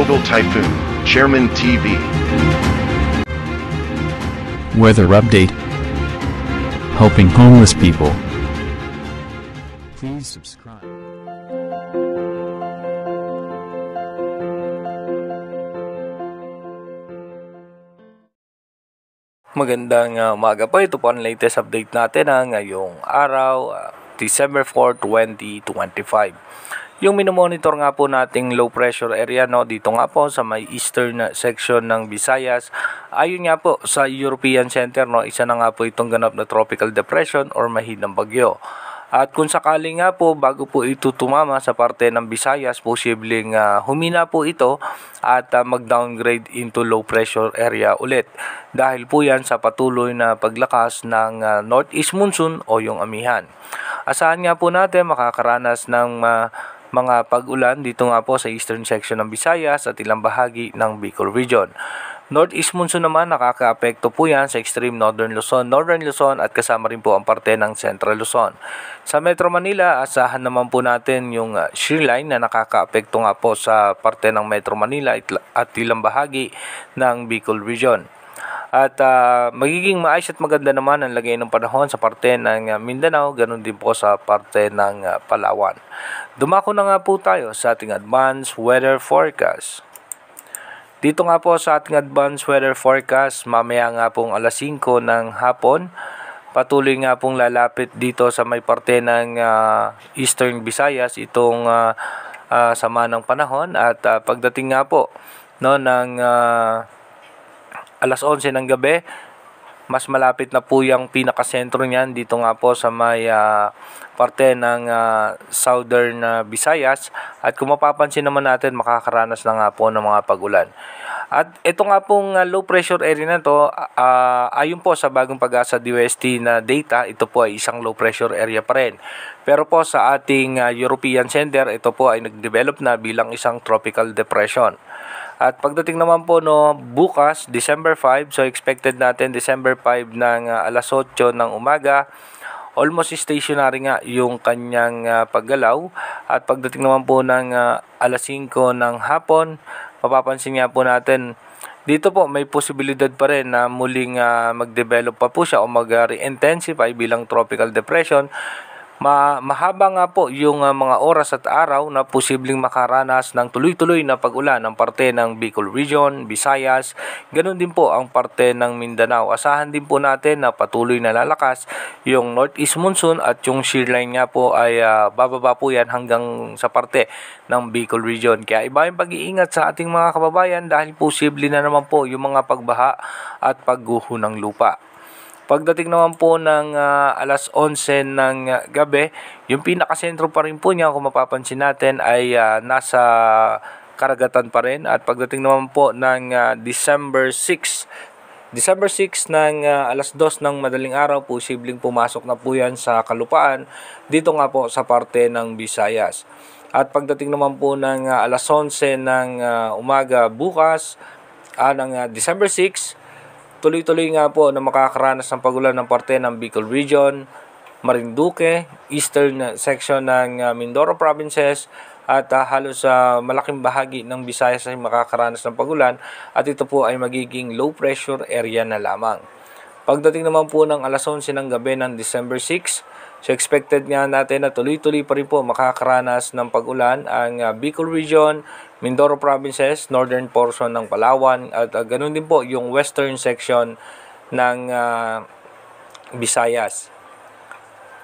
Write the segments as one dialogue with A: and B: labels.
A: Global Typhoon, Chairman TV.
B: Weather update. Helping homeless people. Please subscribe.
C: Magandang umaga po. Ito po ang latest update natin ngayong araw, December 4, 2025. Yung minomonitor nga po nating low pressure area dito nga po sa may eastern section ng Visayas. Ayon nga po sa European Center, isa na nga po itong ganap na tropical depression or mahinang bagyo. At kung sakali nga po bago po ito tumama sa parte ng Visayas, posibleng humina po ito at mag-downgrade into low pressure area ulit. Dahil po yan sa patuloy na paglakas ng northeast monsoon o yung amihan. Asahan nga po natin makakaranas ng mga pag-ulan dito nga po sa eastern section ng Visayas at ilang bahagi ng Bicol region. Northeast monsoon naman nakakaapekto po yan sa extreme northern Luzon at kasama rin po ang parte ng Central Luzon. Sa Metro Manila, asahan naman po natin yung shear line na nakakaapekto nga po sa parte ng Metro Manila at ilang bahagi ng Bicol region. At magiging maayos at maganda naman ang lagay ng panahon sa parte ng Mindanao, ganun din po sa parte ng Palawan. Dumako na nga po tayo sa ating advanced weather forecast. Dito nga po sa ating advanced weather forecast, mamaya nga pong alas 5 ng hapon, patuloy nga pong lalapit dito sa may parte ng Eastern Visayas itong sama ng panahon at pagdating nga po ng alas 11 ng gabi, mas malapit na po yung pinakasentro niyan dito nga po sa may parte ng southern Visayas at kung mapapansin naman natin makakaranas na nga po ng mga pag-ulan. At ito nga pong low pressure area na to, ayon po sa bagong Pag-asa DOST na data, ito po ay isang low pressure area pa rin. Pero po sa ating European Center, ito po ay nag-develop na bilang isang tropical depression. At pagdating naman po bukas, December 5, so expected natin December 5 ng alas 8 ng umaga, almost stationary nga yung kanyang paggalaw. At pagdating naman po ng alas 5 ng hapon, mapapansin nga po natin, dito po may posibilidad pa rin na muling mag-develop pa po siya o mag-re-intensify bilang tropical depression. Mahaba nga po yung mga oras at araw na posibleng makaranas ng tuloy-tuloy na pag-ulan ng parte ng Bicol region, Visayas, ganun din po ang parte ng Mindanao. Asahan din po natin na patuloy na lalakas yung northeast monsoon at yung shear line nga po ay bababa po yan hanggang sa parte ng Bicol region. Kaya iba yung pag-iingat sa ating mga kababayan dahil posible na naman po yung mga pagbaha at pagguho ng lupa. Pagdating naman po ng alas 11 ng gabi, yung pinakasentro pa rin po niya kung mapapansin natin ay nasa karagatan pa rin. At pagdating naman po ng December 6 ng alas 2 ng madaling araw, posibleng pumasok na po yan sa kalupaan dito nga po sa parte ng Visayas. At pagdating naman po ng alas 11 ng umaga bukas, ng December 6, tuloy-tuloy nga po na makakaranas ng pag-ulan ng parte ng Bicol region, Marinduque, eastern section ng Mindoro provinces at halos malaking bahagi ng Visayas ay makakaranas ng pag-ulan at ito po ay magiging low pressure area na lamang. Pagdating naman po ng alas 11 ng gabi ng December 6, so expected nga natin na tuloy-tuloy pa rin po makakaranas ng pag-ulan ang Bicol region, Mindoro provinces, northern portion ng Palawan at ganun din po yung western section ng Visayas.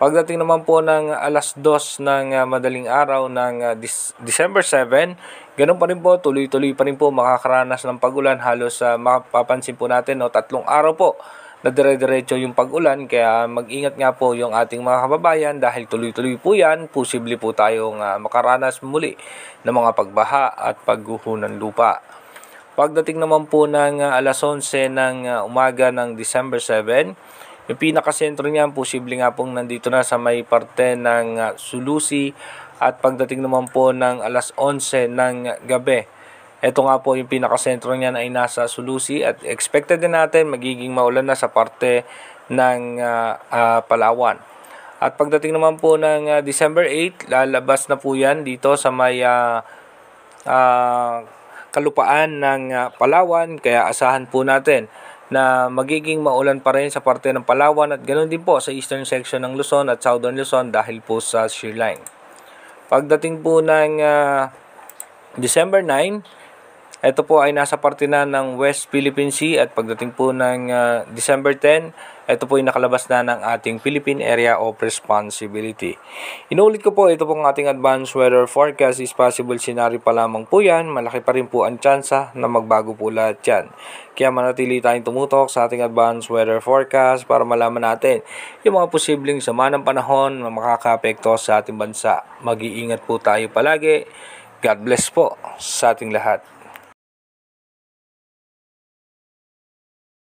C: Pagdating naman po ng alas 2 ng madaling araw ng December 7, ganun pa rin po, tuloy-tuloy pa rin po makakaranas ng pag-ulan. Halos mapapansin po natin 3 araw po na dire-diretso yung pag-ulan, kaya mag-ingat nga po yung ating mga kababayan dahil tuloy-tuloy po yan, posible po tayong makaranas muli ng mga pagbaha at pagguho ng lupa. Pagdating naman po ng alas 11 ng umaga ng December 7, yung pinakasentro niyan, posible nga pong nandito na sa may parte ng Sulusi at pagdating naman po ng alas 11 ng gabi, ito nga po yung pinakasentro niyan ay nasa Sulusi at expected din natin magiging maulan na sa parte ng Palawan. At pagdating naman po ng December 8, lalabas na po yan dito sa may kalupaan ng Palawan, kaya asahan po natin na magiging maulan pa rin sa parte ng Palawan at ganoon din po sa eastern section ng Luzon at southern Luzon dahil po sa shear line. Pagdating po ng December 9, ito po ay nasa parte na ng West Philippine Sea at pagdating po ng December 10, ito po ay nakalabas na ng ating Philippine Area of Responsibility. Inuulit ko po, ito pong ating advanced weather forecast is possible scenario pa lamang po yan. Malaki pa rin po ang tsansa na magbago po lahat yan. Kaya manatili tayong tumutok sa ating advanced weather forecast para malaman natin yung mga posibleng sama ng panahon na makakaapekto sa ating bansa. Mag-iingat po tayo palagi. God bless po sa ating lahat.